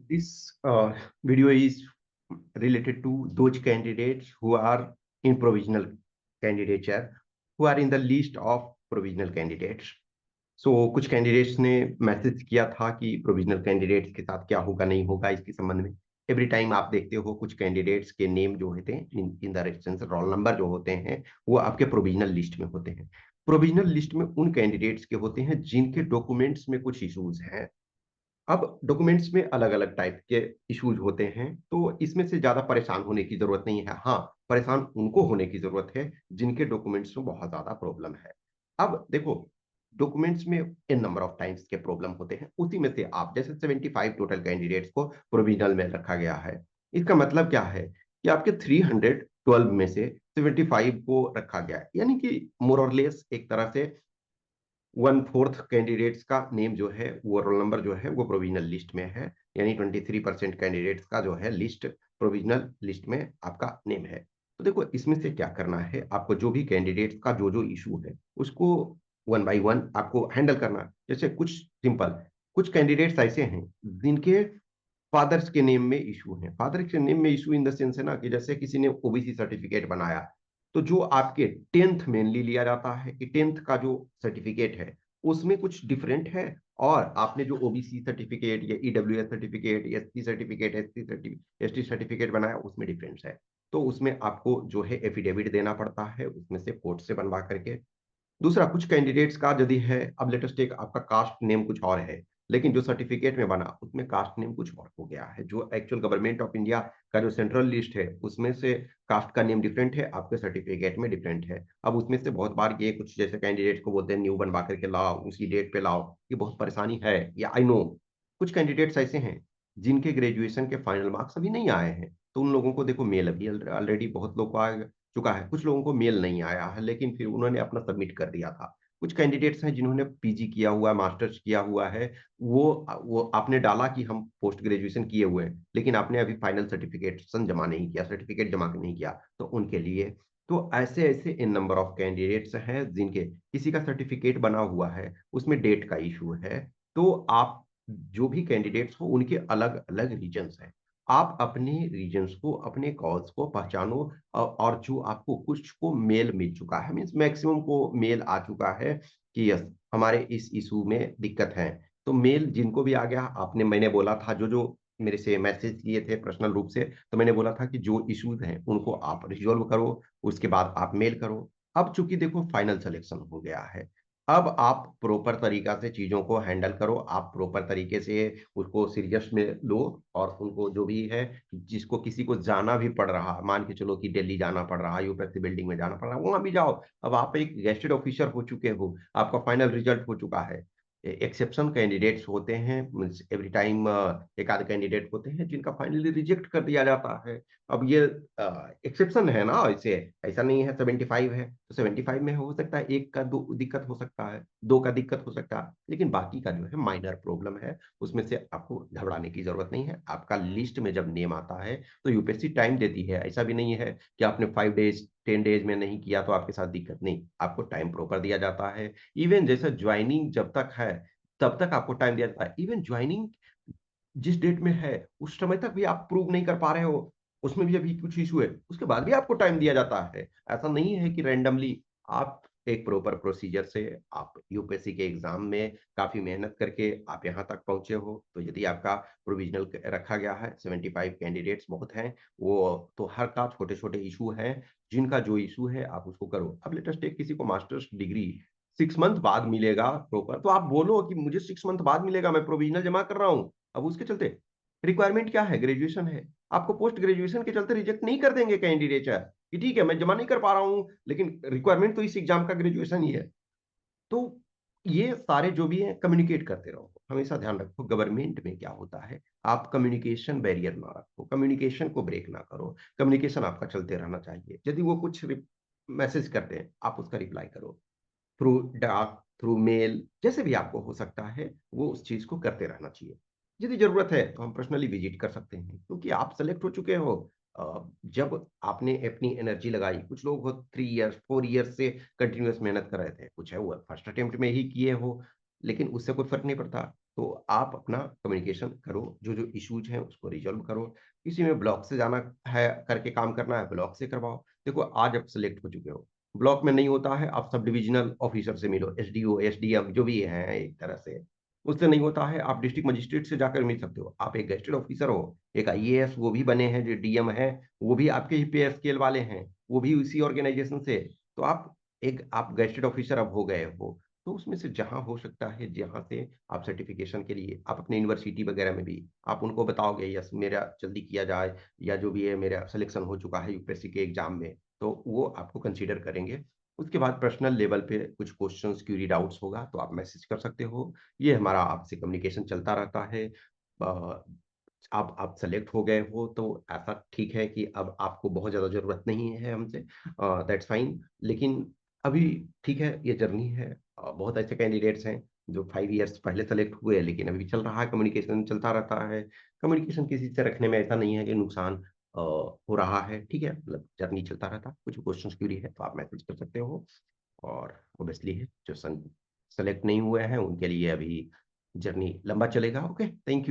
This video is related to those candidates who are in provisional candidature, who are in the list of provisional candidates. कुछ candidates ने message किया था कि provisional candidates के साथ क्या होगा नहीं होगा इसके संबंध में। एवरी टाइम आप देखते हो कुछ कैंडिडेट्स के नेम जो होते हैं in the reference roll number जो होते हैं वो आपके प्रोविजनल लिस्ट में होते हैं। प्रोविजनल लिस्ट में उन कैंडिडेट्स के होते हैं जिनके डॉक्यूमेंट्स में कुछ इश्यूज हैं। अब डॉक्यूमेंट्स में अलग अलग टाइप के इश्यूज होते हैं, तो इसमें से ज्यादा परेशान होने की जरूरत नहीं है। हाँ, परेशान उनको होने की जरूरत है जिनके डॉक्यूमेंट्स में बहुत ज्यादा प्रॉब्लम है। अब देखो, डॉक्यूमेंट्स में इन नंबर ऑफ टाइम्स के प्रॉब्लम होते हैं, उसी में से आप जैसे 75 टोटल कैंडिडेट्स को प्रोविजनल में रखा गया है। इसका मतलब क्या है कि आपके 312 में से 75 को रखा गया है, यानी कि मोर और लेस एक तरह से 1/4 कैंडिडेट्स का नेम जो है वो रोल नंबर जो है वो प्रोविजनल लिस्ट में है। यानी 23% कैंडिडेट्स का जो है लिस्ट प्रोविजनल लिस्ट में आपका नेम है। तो देखो, इसमें से क्या करना है, आपको जो भी कैंडिडेट्स का जो जो इशू है उसको वन बाय वन आपको हैंडल करना है। जैसे कुछ सिंपल, कुछ कैंडिडेट्स ऐसे हैं जिनके फादर्स के नेम में इशू है। फादर के नेम में इशू इन द सेंस है ना, कि जैसे किसी ने ओबीसी सर्टिफिकेट बनाया, तो जो आपके 10th मेनली लिया जाता है कि 10th का जो सर्टिफिकेट है उसमें कुछ डिफरेंट है, और आपने जो ओबीसी सर्टिफिकेट या EWS certificate, SC certificate, ST certificate बनाया उसमें डिफरेंस है। तो उसमें आपको जो है एफिडेविट देना पड़ता है, उसमें से कोर्ट से बनवा करके। दूसरा, कुछ कैंडिडेट्स का यदि है, अब लेटेस्ट एक आपका कास्ट नेम कुछ और है, लेकिन जो सर्टिफिकेट में बना उसमें कास्ट नेम कुछ और हो गया है। जो एक्चुअल गवर्नमेंट ऑफ इंडिया का जो सेंट्रल लिस्ट है उसमें से कास्ट का नेम डिफरेंट है, आपके सर्टिफिकेट में डिफरेंट है। अब उसमें से बहुत बार ये कुछ जैसे कैंडिडेट को बोलते हैं न्यू बनवा करके लाओ, उसी डेट पे लाओ, ये बहुत परेशानी है। या आई नो कुछ कैंडिडेट्स ऐसे हैं जिनके ग्रेजुएशन के फाइनल मार्क्स अभी नहीं आए हैं, तो उन लोगों को देखो मेल अभी ऑलरेडी बहुत लोग को आ चुका है, कुछ लोगों को मेल नहीं आया है लेकिन फिर उन्होंने अपना सबमिट कर दिया था। कुछ कैंडिडेट्स हैं जिन्होंने पीजी किया हुआ है, मास्टर्स किया हुआ है, वो आपने डाला कि हम पोस्ट ग्रेजुएशन किए हुए हैं, लेकिन आपने अभी फाइनल सर्टिफिकेशन जमा नहीं किया, सर्टिफिकेट जमा नहीं किया, तो उनके लिए। तो ऐसे ऐसे इन नंबर ऑफ कैंडिडेट्स हैं जिनके किसी का सर्टिफिकेट बना हुआ है उसमें डेट का इशू है। तो आप जो भी कैंडिडेट्स हो उनके अलग अलग रीजन्स हैं। आप अपने रीजन्स को, अपने कॉज को पहचानो, और जो आपको कुछ को मेल मिल चुका है, मीन्स मैक्सिमम को मेल आ चुका है कि यस हमारे इस इशू में दिक्कत है। तो मेल जिनको भी आ गया, आपने, मैंने बोला था जो जो मेरे से मैसेज किए थे पर्सनल रूप से, तो मैंने बोला था कि जो इश्यूज हैं उनको आप रिजॉल्व करो, उसके बाद आप मेल करो। अब चूंकि देखो फाइनल सिलेक्शन हो गया है, अब आप प्रॉपर तरीका से चीजों को हैंडल करो, आप प्रॉपर तरीके से उसको सीरियस में लो। और उनको जो भी है, जिसको किसी को जाना भी पड़ रहा, मान के चलो कि दिल्ली जाना पड़ रहा, यूपीएससी बिल्डिंग में जाना पड़ रहा, वहां भी जाओ। अब आप एक गेस्टेड ऑफिसर हो चुके हो, आपका फाइनल रिजल्ट हो चुका है। एक्सेप्शन कैंडिडेट्स होते हैं, एवरी टाइम एक आध कैंडिडेट होते हैं जिनका फाइनली रिजेक्ट कर दिया जाता है। अब ये एक्सेप्शन है ना, इसे ऐसा नहीं है 75 है तो 75 में हो सकता है एक का दो दिक्कत हो सकता है, दो का दिक्कत हो सकता है, लेकिन बाकी का जो है माइनर प्रॉब्लम है। उसमें से आपको घबराने की जरूरत नहीं है। आपका लिस्ट में जब नेम आता है तो यूपीएससी टाइम देती है, ऐसा भी नहीं है कि आपने 5 डेज 10 डेज में नहीं किया तो आपके साथ दिक्कत नहीं, आपको टाइम प्रॉपर दिया जाता है। इवन जैसे ज्वाइनिंग जब तक है तब तक आपको टाइम दिया जाता है। इवन ज्वाइनिंग जिस डेट में है उस समय तक भी आप प्रूव नहीं कर पा रहे हो, उसमें भी अभी कुछ इशू है, उसके बाद भी आपको टाइम दिया जाता है। ऐसा नहीं है कि रैंडमली। आप एक प्रॉपर प्रोसीजर से आप यूपीएससी के एग्जाम में काफी मेहनत करके आप यहाँ तक पहुंचे हो, तो यदि आपका प्रोविजनल रखा गया है, 75 कैंडिडेट्स बहुत हैं, वो तो हर का छोटे छोटे इशू हैं, जिनका जो इशू है आप उसको करो। अब लेटेस्ट एक किसी को मास्टर्स डिग्री 6 मंथ बाद मिलेगा प्रॉपर, तो आप बोलो कि मुझे 6 मंथ बाद मिलेगा, मैं प्रोविजनल जमा कर रहा हूँ। अब उसके चलते रिक्वायरमेंट क्या है, ग्रेजुएशन है, आपको पोस्ट ग्रेजुएशन के चलते रिजेक्ट नहीं कर देंगे कैंडिडेट कि ठीक है मैं जमा नहीं कर पा रहा हूं, लेकिन रिक्वायरमेंट तो इस एग्जाम का ग्रेजुएशन ही है। तो ये सारे जो भी है कम्युनिकेट करते रहो, हमेशा ध्यान रखो गवर्नमेंट में क्या होता है। आप कम्युनिकेशन बैरियर ना रखो, कम्युनिकेशन को ब्रेक ना करो, कम्युनिकेशन आपका चलते रहना चाहिए। यदि वो कुछ मैसेज करते हैं आप उसका रिप्लाई करो, थ्रू डाक, थ्रू मेल, जैसे भी आपको हो सकता है वो उस चीज को करते रहना चाहिए। यदि जरूरत है तो हम पर्सनली विजिट कर सकते हैं, क्योंकि आप सेलेक्ट हो चुके हो। जब आपने अपनी एनर्जी लगाई, कुछ लोग हो 3 इयर्स 4 इयर्स से कंटिन्यूअस मेहनत कर रहे थे, कुछ है वो फर्स्ट अटेम्प्ट में ही किए हो, लेकिन उससे कोई फर्क नहीं पड़ता। तो आप अपना कम्युनिकेशन करो, जो जो इश्यूज हैं उसको रिजॉल्व करो। किसी में ब्लॉक से जाना है, करके काम करना है, ब्लॉक से करवाओ। देखो आज आप सेलेक्ट हो चुके हो, ब्लॉक में नहीं होता है, आप सब डिविजनल ऑफिसर से मिलो, एसडीओ एसडीएम जो भी है एक तरह से। उससे नहीं होता है, आप डिस्ट्रिक्ट मजिस्ट्रेट से जाकर मिल सकते हो। आप एक गेस्टेड ऑफिसर हो, एक आईएएस वो भी बने हैं, जो डीएम है वो भी आपके ही पे स्केल वाले हैं, वो भी उसी ऑर्गेनाइजेशन से। तो आप गेस्टेड ऑफिसर अब हो गए हो। तो उसमें से जहां हो सकता है, जहां से आप सर्टिफिकेशन के लिए आप अपने यूनिवर्सिटी वगैरह में भी आप उनको बताओगे, यस मेरा जल्दी किया जाए, या जो भी है मेरा सिलेक्शन हो चुका है यूपीएससी के एग्जाम में, तो वो आपको कंसीडर करेंगे। उसके बाद पर्सनल लेवल पे कुछ क्वेश्चंस क्यूरी डाउट्स होगा तो आप मैसेज कर सकते हो। ये हमारा आपसे कम्युनिकेशन चलता रहता है। आप सेलेक्ट हो गए हो तो ऐसा ठीक है कि अब आपको बहुत ज़्यादा ज़रूरत नहीं है हमसे, दैट्स फाइन। लेकिन अभी ठीक है, ये जर्नी है। बहुत ऐसे कैंडिडेट्स हैं जो 5 इयर्स पहले सेलेक्ट हुए, लेकिन अभी चल रहा है, कम्युनिकेशन चलता रहता है। कम्युनिकेशन किसी से रखने में ऐसा नहीं है कि नुकसान हो रहा है, ठीक है, मतलब जर्नी चलता रहता है। कुछ क्वेश्चन क्यूरी है तो आप मैसेज कर सकते हो। और ऑब्वियसली है जो सेलेक्ट नहीं हुए हैं उनके लिए अभी जर्नी लंबा चलेगा। Okay, thank you.